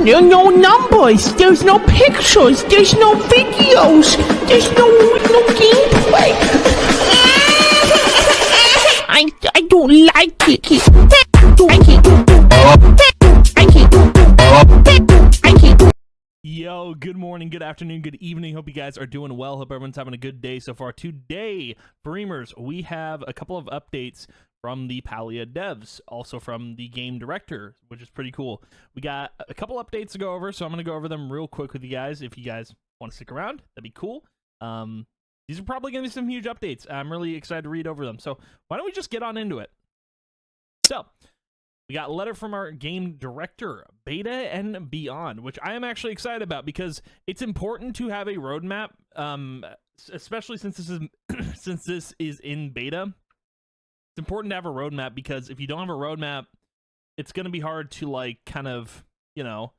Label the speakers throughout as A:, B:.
A: no numbers, there's no pictures, there's no videos, there's no gameplay. I don't like it.
B: Yo, good morning, good afternoon, good evening. Hope you guys are doing well. Hope everyone's having a good day so far. Today, Breamers, we have a couple of updates from the Palia devs, also from the game director, which is pretty cool. We got a couple updates to go over, so I'm going to go over them real quick with you guys. If you guys want to stick around, that'd be cool. These are probably going to be some huge updates. I'm really excited to read over them. So why don't we just get on into it? So, we got a letter from our game director, Beta and Beyond, which I am actually excited about because it's important to have a roadmap, especially since this is in beta. It's important to have a roadmap because if you don't have a roadmap, it's going to be hard to, like, kind of, you know,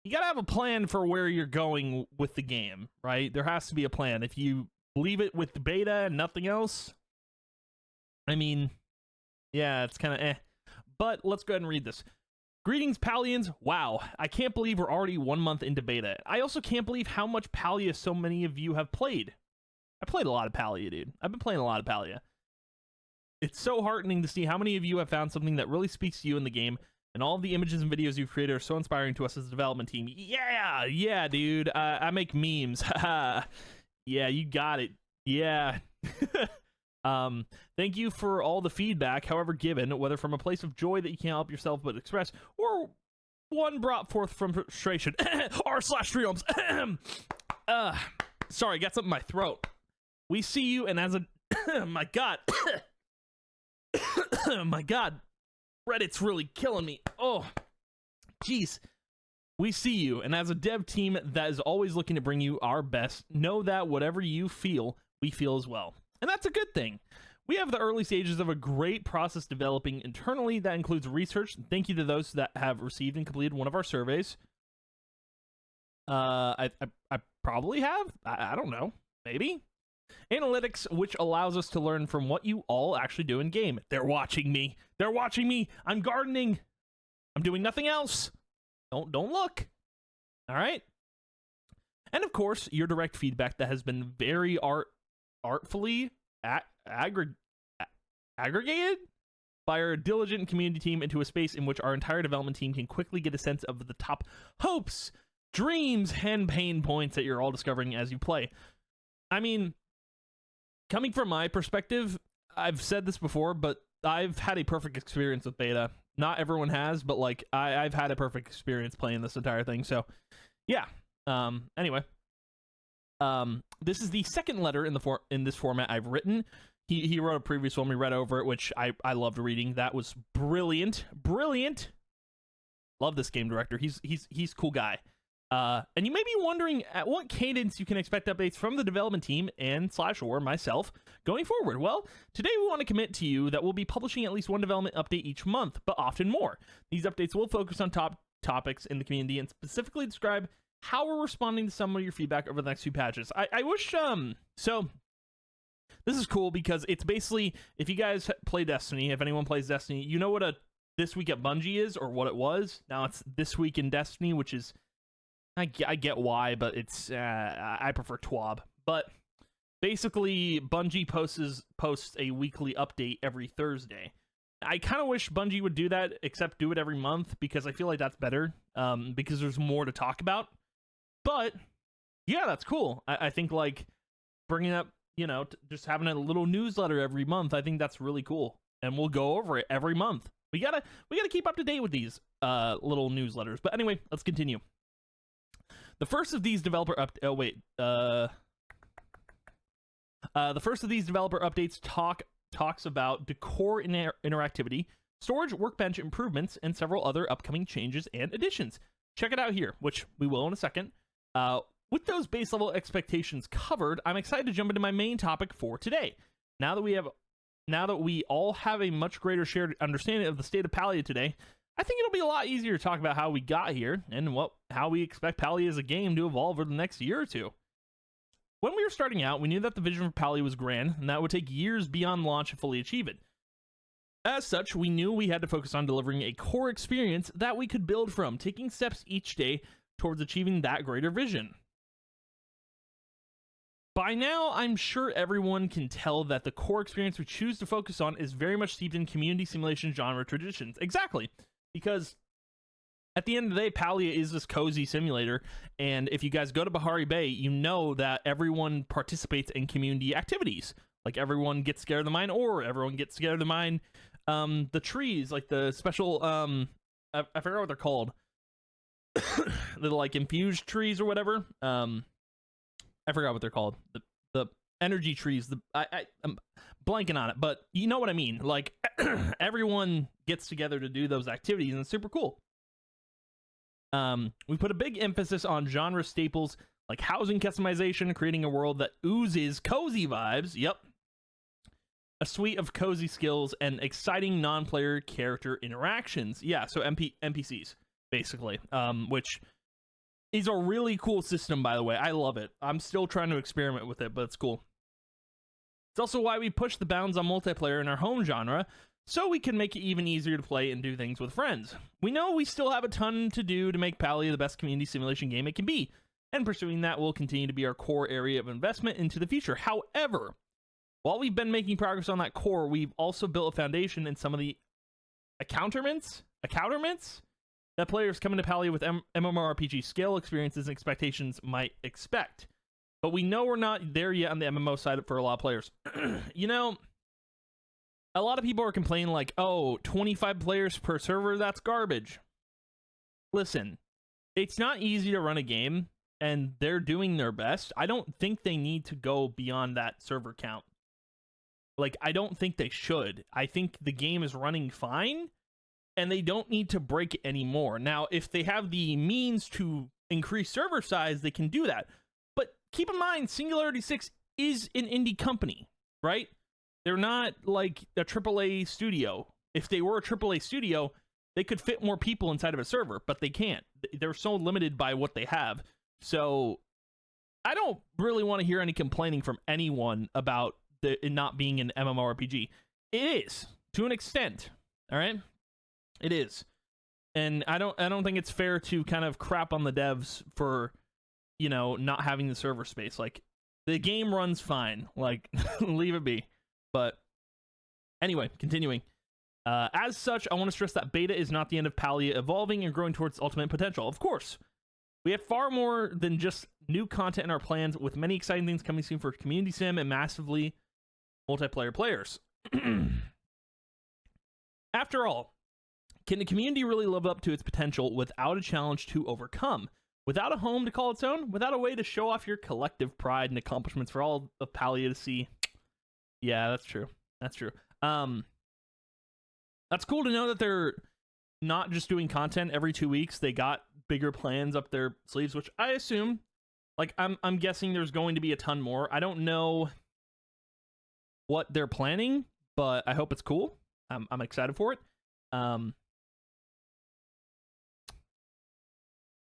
B: you got to have a plan for where you're going with the game, right? There has to be a plan. If you leave it with the beta and nothing else, I mean, yeah, it's kind of eh. But let's go ahead and read this. Greetings, Palians. Wow, I can't believe we're already 1 month into beta. I also can't believe how much Palia so many of you have played. I played a lot of Palia, dude. I've been playing a lot of Palia. It's so heartening to see how many of you have found something that really speaks to you in the game, and all of the images and videos you've created are so inspiring to us as a development team. Yeah, dude. I make memes. Haha. Yeah, you got it. Yeah. Thank you for all the feedback, however given, whether from a place of joy that you can't help yourself but express, or one brought forth from frustration. r/streams. Sorry, got something in my throat. We see you, and as a my god. My god. Reddit's really killing me. Oh, jeez. We see you, and as a dev team that is always looking to bring you our best, know that whatever you feel, we feel as well. And that's a good thing. We have the early stages of a great process developing internally that includes research. Thank you to those that have received and completed one of our surveys. I probably have. I don't know. Maybe. Analytics, which allows us to learn from what you all actually do in game. They're watching me. They're watching me. I'm gardening. I'm doing nothing else. Don't look. All right. And of course, your direct feedback that has been very artfully aggregated by our diligent community team into a space in which our entire development team can quickly get a sense of the top hopes, dreams, and pain points that you're all discovering as you play. I mean, coming from my perspective, I've said this before, but I've had a perfect experience with beta. Not everyone has, but like I've had a perfect experience playing this entire thing. So, yeah. Anyway. This is the second letter in this format I've written. He wrote a previous one. We read over it, which I loved reading. That was brilliant. Love this game director. He's a cool guy. And you may be wondering at what cadence you can expect updates from the development team and /or myself going forward. Well, today we want to commit to you that we'll be publishing at least one development update each month, but often more. These updates will focus on top topics in the community and specifically describe how we're responding to some of your feedback over the next few patches. I wish, so this is cool because it's basically, if you guys play Destiny, if anyone plays Destiny, you know what a This Week at Bungie is, or what it was. Now it's This Week in Destiny, which is, I get why, but it's, I prefer TWAB. But basically, Bungie posts a weekly update every Thursday. I kind of wish Bungie would do that, except do it every month, because I feel like that's better, because there's more to talk about. But, yeah, that's cool. I think, like, bringing up, you know, just having a little newsletter every month, I think that's really cool. And we'll go over it every month. We gotta keep up to date with these little newsletters. But anyway, let's continue. The first of these developer the first of these developer updates talks about decor interactivity, storage workbench improvements, and several other upcoming changes and additions. Check it out here, which we will in a second. With those base level expectations covered, I'm excited to jump into my main topic for today. Now that we all have a much greater shared understanding of the state of Palia today, I think it'll be a lot easier to talk about how we got here and how we expect Palia as a game to evolve over the next year or two. When we were starting out, we knew that the vision for Palia was grand and that it would take years beyond launch to fully achieve it. As such, we knew we had to focus on delivering a core experience that we could build from, taking steps each day towards achieving that greater vision. By now, I'm sure everyone can tell that the core experience we choose to focus on is very much steeped in community simulation genre traditions. Exactly, because at the end of the day, Palia is this cozy simulator, and if you guys go to Bahari Bay, you know that everyone participates in community activities. Like, everyone gets scared of the mine ore, everyone gets scared of the mine, the trees, like the special, I forgot what they're called. The, like, infused trees or whatever. I forgot what they're called. The energy trees. I'm blanking on it, but you know what I mean. Like, everyone gets together to do those activities, and it's super cool. We put a big emphasis on genre staples like housing customization, creating a world that oozes cozy vibes. Yep. A suite of cozy skills and exciting non-player character interactions. Yeah, so NPCs, basically. Which is a really cool system, by the way. I love it. I'm still trying to experiment with it, but it's cool. It's also why we push the bounds on multiplayer in our home genre, so we can make it even easier to play and do things with friends. We know we still have a ton to do to make Palia the best community simulation game it can be, and pursuing that will continue to be our core area of investment into the future. However, while we've been making progress on that core, we've also built a foundation in some of the accoutrements that players coming to Palia with MMORPG scale experiences and expectations might expect. But we know we're not there yet on the MMO side for a lot of players. You know, a lot of people are complaining like, oh, 25 players per server, that's garbage. Listen, it's not easy to run a game, and they're doing their best. I don't think they need to go beyond that server count. Like, I don't think they should. I think the game is running fine, and they don't need to break it anymore. Now, if they have the means to increase server size, they can do that. But keep in mind, Singularity 6 is an indie company, right? They're not like a AAA studio. If they were a AAA studio, they could fit more people inside of a server, but they can't. They're so limited by what they have. So I don't really want to hear any complaining from anyone about it not being an MMORPG. It is, to an extent. All right? It is. And I don't think it's fair to kind of crap on the devs for, you know, not having the server space. Like, the game runs fine. Like, leave it be. But anyway, continuing. As such, I want to stress that beta is not the end of Palia evolving and growing towards its ultimate potential. Of course, we have far more than just new content in our plans, with many exciting things coming soon for community sim and massively multiplayer players. After all, can the community really live up to its potential without a challenge to overcome? Without a home to call its own? Without a way to show off your collective pride and accomplishments for all of Palia to see? Yeah, that's true. That's true. That's cool to know that they're not just doing content every 2 weeks. They got bigger plans up their sleeves, which I assume, like, I'm guessing there's going to be a ton more. I don't know what they're planning, but I hope it's cool. I'm excited for it.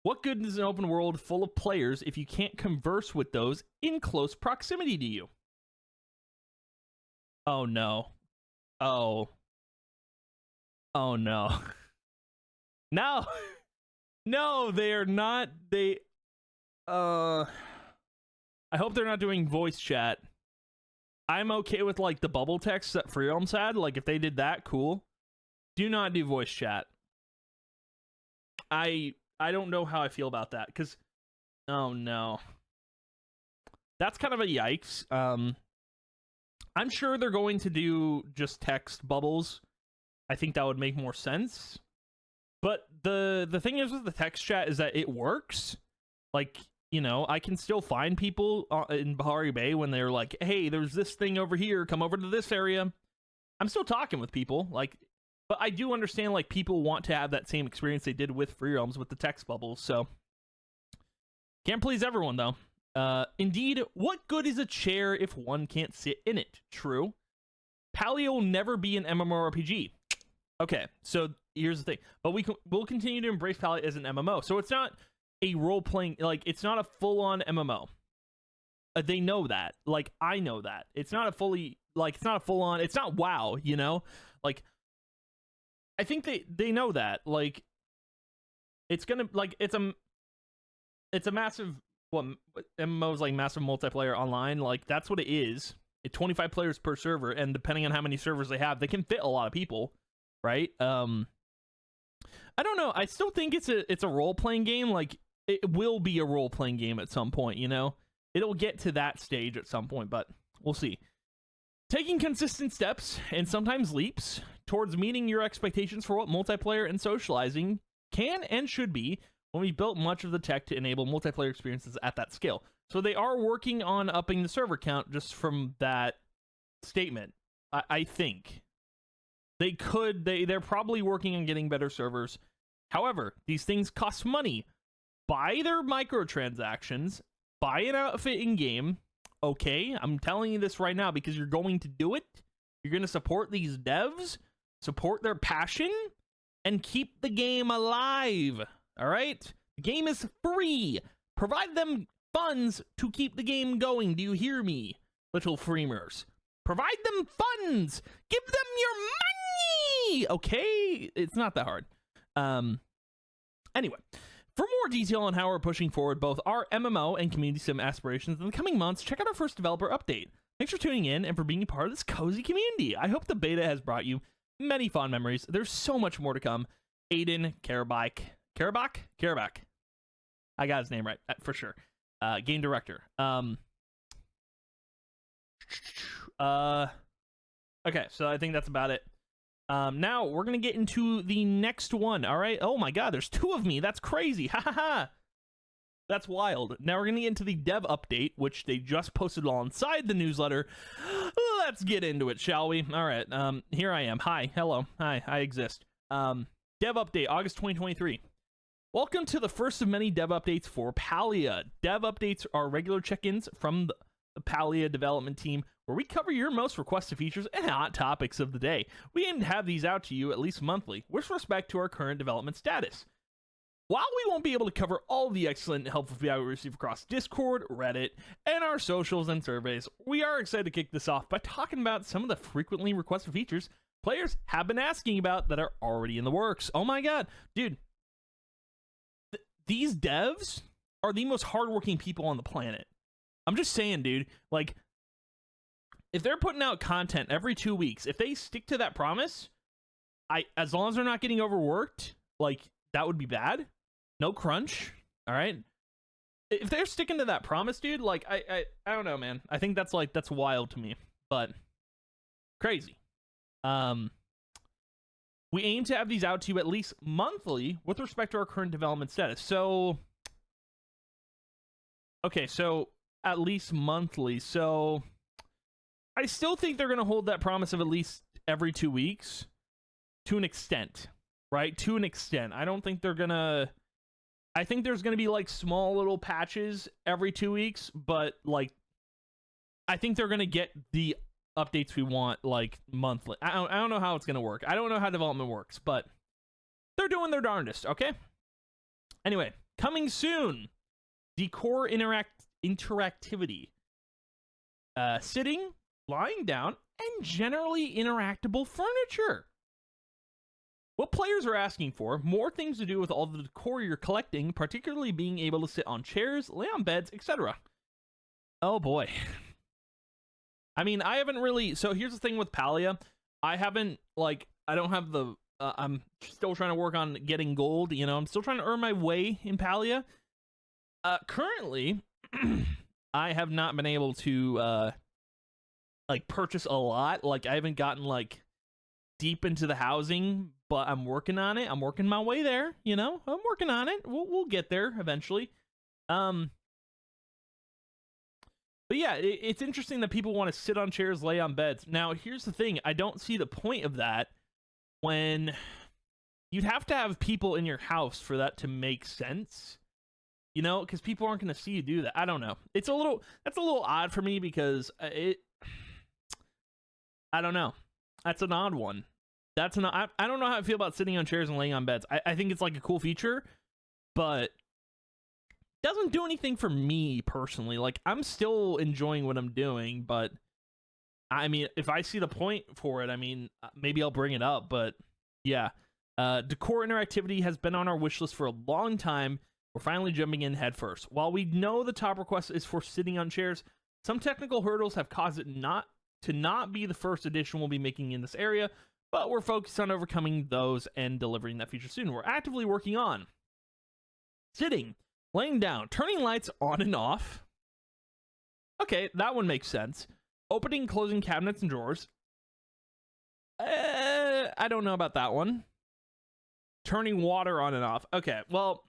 B: What good is an open world full of players if you can't converse with those in close proximity to you? Oh no. Oh no. No. No, they are not. I hope they're not doing voice chat. I'm okay with, like, the bubble text that Freerealms had. Like, if they did that, cool. Do not do voice chat. I don't know how I feel about that, because, oh no. That's kind of a yikes. I'm sure they're going to do just text bubbles. I think that would make more sense. But the thing is with the text chat is that it works. Like, you know, I can still find people in Bahari Bay when they're like, hey, there's this thing over here, come over to this area. I'm still talking with people, like, but I do understand, like, people want to have that same experience they did with Freerealms with the text bubbles, so can't please everyone, though. Indeed, what good is a chair if one can't sit in it? True. Palia will never be an MMORPG. Okay, so here's the thing. But we'll continue to embrace Palia as an MMO. So it's not a role-playing, like, it's not a full-on MMO. They know that. Like, I know that. It's not a fully, like, it's not a full-on, it's not WoW, you know? Like, I think they know that. Like, it's gonna, like, it's a massive, what, MMO's like massive multiplayer online. Like, that's what it is. It's 25 players per server, and depending on how many servers they have, they can fit a lot of people, right? I don't know. I still think it's a role-playing game. Like, it will be a role-playing game at some point, you know? It'll get to that stage at some point, but we'll see. Taking consistent steps, and sometimes leaps, towards meeting your expectations for what multiplayer and socializing can and should be when we built much of the tech to enable multiplayer experiences at that scale. So they are working on upping the server count just from that statement, I think. They're probably working on getting better servers. However, these things cost money. Buy their microtransactions, buy an outfit in-game. Okay, I'm telling you this right now because you're going to do it. You're going to support these devs, support their passion, and keep the game alive. All right? The game is free. Provide them funds to keep the game going. Do you hear me, little freemers? Provide them funds. Give them your money. Okay? It's not that hard. Anyway, for more detail on how we're pushing forward both our MMO and community sim aspirations in the coming months, check out our first developer update. Thanks for tuning in and for being a part of this cozy community. I hope the beta has brought you many fond memories. There's so much more to come. Aiden Karabak. I got his name right, for sure. Game director. Okay, so I think that's about it. Now we're gonna get into the next one. All right. Oh my God, there's two of me. That's crazy. Ha ha ha. That's wild. Now we're gonna get into the dev update, which they just posted alongside the newsletter. Let's get into it, shall we? All right. Here I am. Hi. Hello. Hi. I exist. Dev update, August 2023. Welcome to the first of many dev updates for Palia. Dev updates are regular check-ins from the Palia development team, where we cover your most requested features and hot topics of the day. We aim to have these out to you at least monthly, with respect to our current development status. While we won't be able to cover all the excellent and helpful feedback we receive across Discord, Reddit, and our socials and surveys, we are excited to kick this off by talking about some of the frequently requested features players have been asking about that are already in the works. Oh my God, dude. These devs are the most hardworking people on the planet. I'm just saying, dude, like, if they're putting out content every 2 weeks, if they stick to that promise, as long as they're not getting overworked, like, that would be bad. No crunch. All right. If they're sticking to that promise, dude, like, I don't know, man. I think that's wild to me, but crazy. We aim to have these out to you at least monthly with respect to our current development status. So, okay, so at least monthly. So I still think they're going to hold that promise of at least every 2 weeks to an extent, right? To an extent. I don't think they're going to, I think there's going to be like small little patches every 2 weeks, but like, I think they're going to get the updates we want like monthly. I don't know how it's going to work. I don't know how development works, but they're doing their darndest, okay? Anyway, coming soon, decor interactivity. Sitting, lying down, and generally interactable furniture. What players are asking for, more things to do with all the decor you're collecting, particularly being able to sit on chairs, lay on beds, etc. Oh boy. I mean, I haven't really, so here's the thing with Palia. I haven't, like, I don't have the, I'm still trying to work on getting gold, you know, I'm still trying to earn my way in Palia. Currently, I have not been able to, like, purchase a lot. Like, I haven't gotten, like, deep into the housing, but I'm working on it. I'm working my way there, you know? I'm working on it. We'll get there eventually. But yeah, it's interesting that people want to sit on chairs, lay on beds. Now, here's the thing. I don't see the point of that when you'd have to have people in your house for that to make sense. You know, because people aren't going to see you do that. I don't know. That's a little odd for me because I don't know. That's an odd one. I don't know how I feel about sitting on chairs and laying on beds. I think it's like a cool feature, but doesn't do anything for me personally. Like, I'm still enjoying what I'm doing, but I mean, if I see the point for it, I mean, maybe I'll bring it up, but yeah, Decor interactivity has been on our wish list for a long time. We're finally jumping in head first. While we know the top request is for sitting on chairs, some technical hurdles have caused it not be the first addition we'll be making in this area, but we're focused on overcoming those and delivering that feature soon. We're actively working on sitting, laying down, turning lights on and off. Okay, that one makes sense. Opening and closing cabinets and drawers. I don't know about that one. Turning water on and off. Okay, well,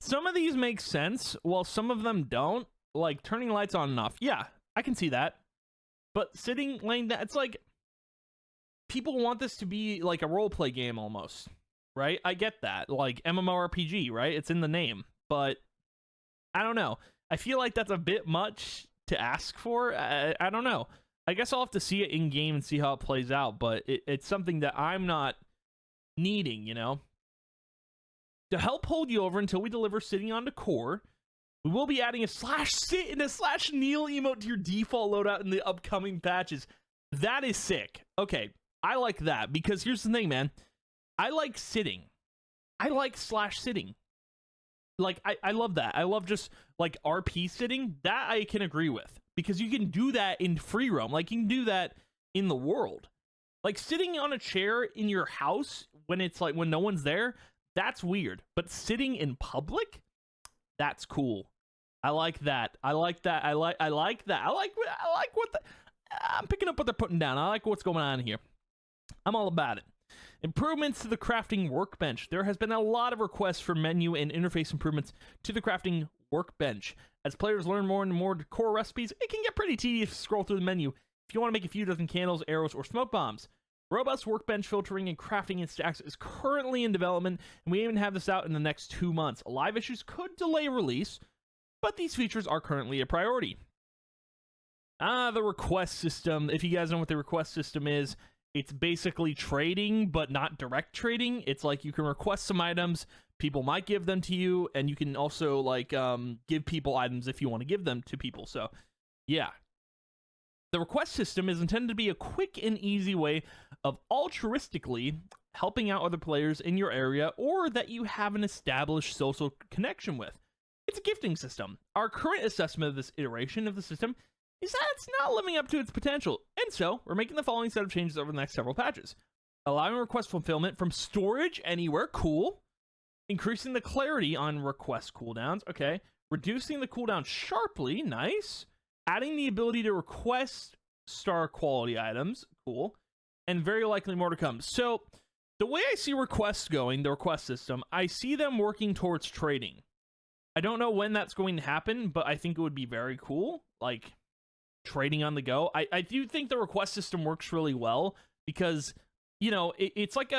B: some of these make sense, while some of them don't. Like turning lights on and off. Yeah, I can see that. But sitting, laying down, it's like people want this to be like a roleplay game almost, right? I get that. Like MMORPG, right? It's in the name. But I don't know. I feel like that's a bit much to ask for. I don't know. I guess I'll have to see it in game and see how it plays out, but it's something that I'm not needing, you know? To help hold you over until we deliver sitting on decor, we will be adding a /sit and a /kneel emote to your default loadout in the upcoming patches. That is sick. Okay, I like that, because here's the thing, man. I like sitting. I like /sitting. Like, I love that. I love just, like, RP sitting. That I can agree with, because you can do that in free roam. Like, you can do that in the world. Like, sitting on a chair in your house when it's, like, when no one's there, that's weird. But sitting in public, that's cool. I like that. I like that. I like that. I like what I'm picking up what they're putting down. I like what's going on here. I'm all about it. Improvements to the crafting workbench. There has been a lot of requests for menu and interface improvements to the crafting workbench. As players learn more and more core recipes, it can get pretty tedious to scroll through the menu if you want to make a few dozen candles, arrows, or smoke bombs. Robust workbench filtering and crafting in stacks is currently in development, and we even have this out in the next 2 months. Live issues could delay release, but these features are currently a priority. The request system. If you guys know what the request system is, it's basically trading, but not direct trading. It's like you can request some items, people might give them to you, and you can also like give people items if you want to give them to people. So, yeah. The request system is intended to be a quick and easy way of altruistically helping out other players in your area or that you have an established social connection with. It's a gifting system. Our current assessment of this iteration of the system is that it's not living up to its potential, and so we're making the following set of changes over the next several patches. Allowing request fulfillment from storage anywhere, cool. Increasing the clarity on request cooldowns, okay. Reducing the cooldown sharply, nice. Adding the ability to request star quality items, cool. And very likely more to come. So, the way I see requests going, the request system, I see them working towards trading. I don't know when that's going to happen, but I think it would be very cool. Like, trading on the go. I do think the request system works really well because, you know, it's like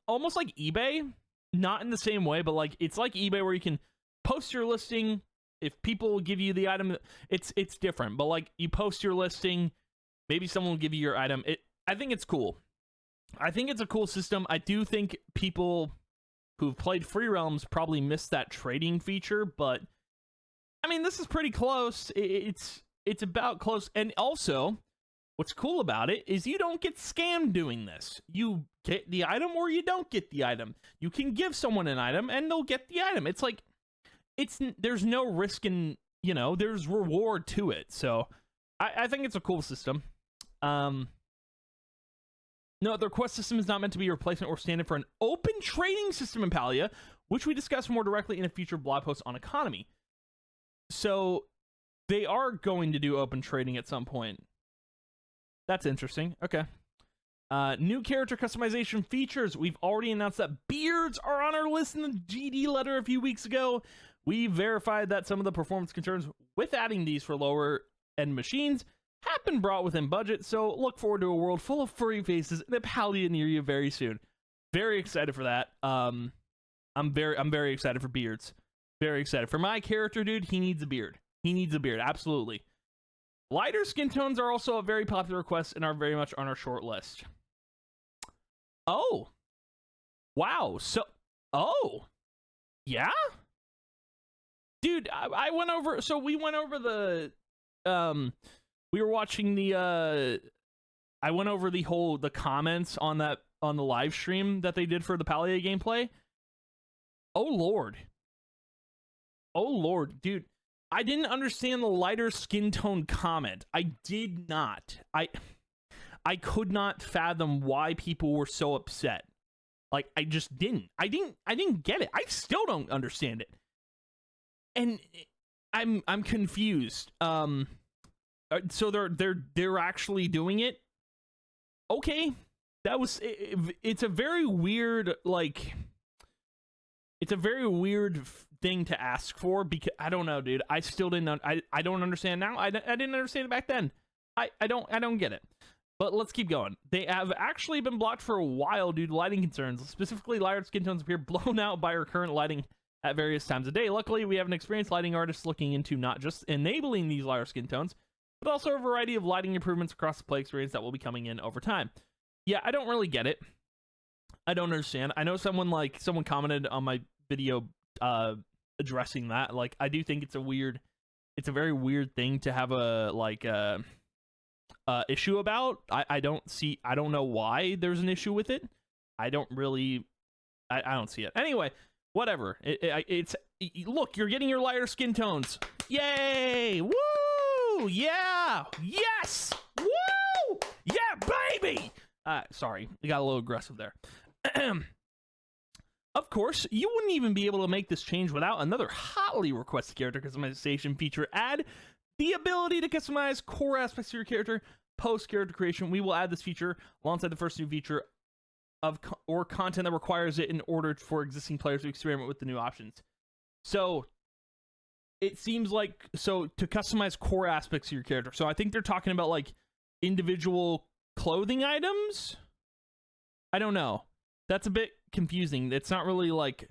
B: almost like eBay, not in the same way, but like it's like eBay where you can post your listing. If people give you the item, it's different, but like you post your listing, maybe someone will give you your item. I think it's cool. I think it's a cool system. I do think people who've played Free Realms probably missed that trading feature, but I mean, this is pretty close. It's about close. And also, what's cool about it is you don't get scammed doing this. You get the item or you don't get the item. You can give someone an item and they'll get the item. It's like, there's no risk in, you know, there's reward to it. So I think it's a cool system. No, the request system is not meant to be a replacement or stand in for an open trading system in Palia, which we discuss more directly in a future blog post on economy. So they are going to do open trading at some point. That's interesting. Okay. New character customization features. We've already announced that beards are on our list in the GD letter a few weeks ago. We verified that some of the performance concerns with adding these for lower end machines have been brought within budget, so look forward to a world full of furry faces in a Palia near you very soon. Very excited for that. I'm very excited for beards. Very excited. For my character, dude, he needs a beard. He needs a beard, absolutely. Lighter skin tones are also a very popular request and are very much on our short list. Oh. Wow. So, oh. Yeah? Dude, I went over, so we went over the, we were watching the, I went over the comments on that on the live stream that they did for the Palia gameplay. Oh lord, dude, I didn't understand the lighter skin tone comment. I did not. I could not fathom why people were so upset. Like, I just didn't. I didn't get it. I still don't understand it. And I'm confused. So they're actually doing it. Okay, that was it's a very weird, like, it's a very weird thing to ask for, because I don't know, dude. I still didn't. I don't understand now. I didn't understand it back then. I don't get it. But let's keep going. They have actually been blocked for a while due to lighting concerns. Specifically, lighter skin tones appear blown out by our current lighting at various times of day. Luckily, we have an experienced lighting artist looking into not just enabling these lighter skin tones, but also a variety of lighting improvements across the play experience that will be coming in over time. Yeah, I don't really get it. I don't understand. I know someone commented on my video addressing that. Like, I do think it's a very weird thing to have a issue about. I don't know why there's an issue with it. I don't see it. Anyway, whatever. It's look, you're getting your lighter skin tones. Yay! Woo! Yeah! Yes! Woo! Yeah, baby! Sorry, I got a little aggressive there. Of course, you wouldn't even be able to make this change without another hotly requested character customization feature. Add the ability to customize core aspects of your character post character creation. We will add this feature alongside the first new feature or content that requires it in order for existing players to experiment with the new options. So it seems like, so to customize core aspects of your character. So I think they're talking about like individual clothing items. I don't know. That's a bit confusing. It's not really like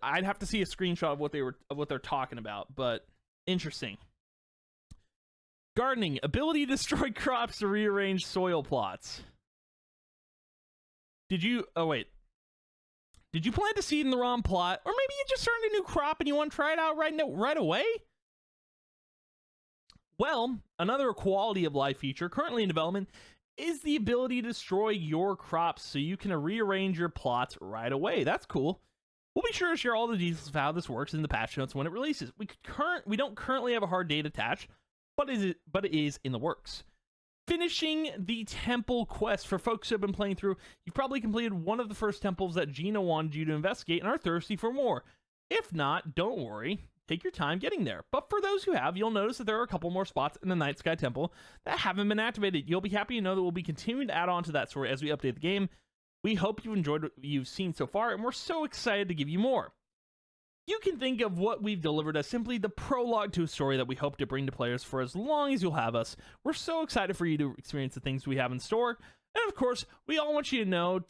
B: I'd have to see a screenshot of what they're talking about, but interesting. Gardening, ability to destroy crops to rearrange soil plots. Did you plant a seed in the wrong plot? Or maybe you just started a new crop and you want to try it out right away? Well, another quality of life feature currently in development is the ability to destroy your crops so you can rearrange your plots right away. That's cool. We'll be sure to share all the details of how this works in the patch notes when it releases. We don't currently have a hard date attached, but it is in the works. Finishing the temple quest. For folks who have been playing through, you've probably completed one of the first temples that Gina wanted you to investigate and are thirsty for more. If not, don't worry. Take your time getting there. But for those who have, you'll notice that there are a couple more spots in the Night Sky Temple that haven't been activated. You'll be happy to know that we'll be continuing to add on to that story as we update the game. We hope you've enjoyed what you've seen so far, and we're so excited to give you more. You can think of what we've delivered as simply the prologue to a story that we hope to bring to players for as long as you'll have us. We're so excited for you to experience the things we have in store. And of course, we all want you to know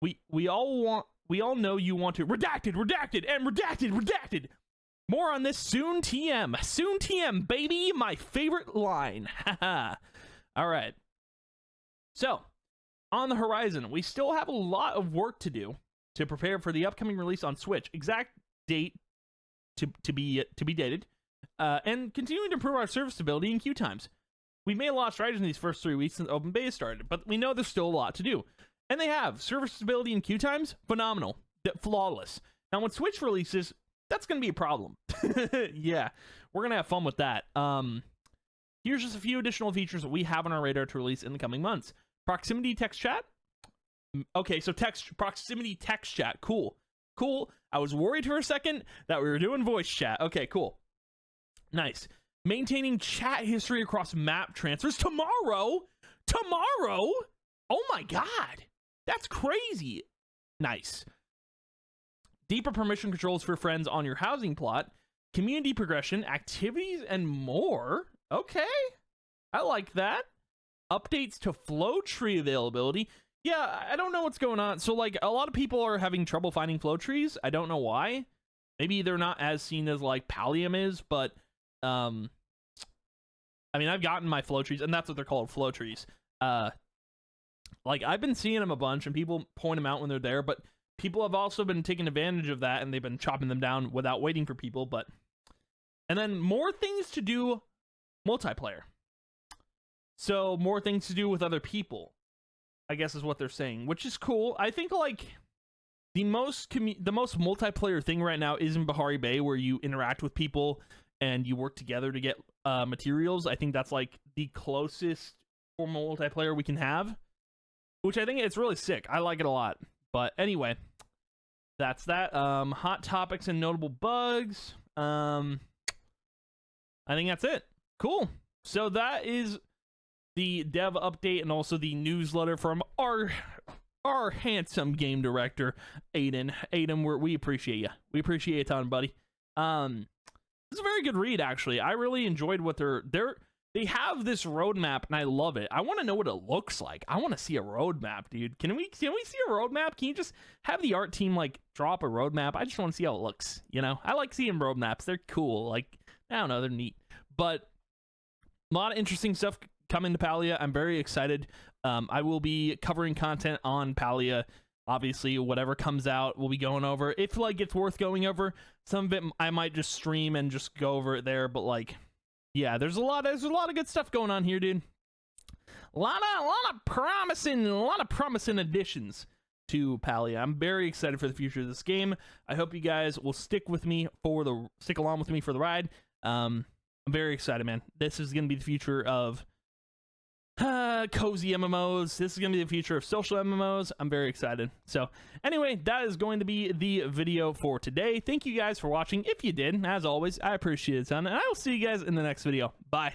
B: we all know you want to redacted. More on this soon, TM. Soon, TM, baby. My favorite line. All right. So, on the horizon, we still have a lot of work to do to prepare for the upcoming release on Switch. Exact date to be dated. And continuing to improve our server stability and queue times. We made a lot of strides in these first 3 weeks since open beta started, but we know there's still a lot to do. And they have. Server stability and queue times, phenomenal. Flawless. Now, when Switch releases, that's going to be a problem. Yeah, we're going to have fun with that. Here's just a few additional features that we have on our radar to release in the coming months. Proximity text chat. Okay, so proximity text chat. Cool. I was worried for a second that we were doing voice chat. Okay, cool. Nice. Maintaining chat history across map transfers tomorrow. Oh my god. That's crazy. Nice. Deeper permission controls for friends on your housing plot, community progression, activities, and more. Okay, I like that. Updates to flow tree availability. Yeah, I don't know what's going on. So, like, a lot of people are having trouble finding flow trees. I don't know why. Maybe they're not as seen as, like, Pallium is, but, I mean, I've gotten my flow trees, and that's what they're called, flow trees. Like, I've been seeing them a bunch, and people point them out when they're there, but people have also been taking advantage of that, and they've been chopping them down without waiting for people, but... And then more things to do multiplayer. So, more things to do with other people. I guess is what they're saying, which is cool. I think like the most multiplayer thing right now is in Bahari Bay, where you interact with people and you work together to get materials. I think that's like the closest formal multiplayer we can have, which I think it's really sick. I like it a lot. But anyway, that's that. Hot topics and notable bugs. I think that's it. Cool. So that is the dev update and also the newsletter from our handsome game director, Aiden. Aiden, we appreciate you. We appreciate it a ton, buddy. It's a very good read, actually. I really enjoyed what they have this roadmap, and I love it. I want to know what it looks like. I want to see a roadmap, dude. Can we see a roadmap? Can you just have the art team like drop a roadmap? I just want to see how it looks. You know, I like seeing roadmaps. They're cool. Like, I don't know, they're neat. But a lot of interesting stuff coming to Palia. I'm very excited. I will be covering content on Palia. Obviously, whatever comes out, we'll be going over. If like it's worth going over, some of it I might just stream and just go over it there. But like, yeah, there's a lot of good stuff going on here, dude. A lot of promising additions to Palia. I'm very excited for the future of this game. I hope you guys will stick along with me for the ride. I'm very excited, man. This is gonna be the future of cozy MMOs. This is gonna be the future of social MMOs. I'm very excited. So anyway, that is going to be the video for today. Thank you guys for watching. If you did, as always, I appreciate it a ton, and I will see you guys in the next video. Bye.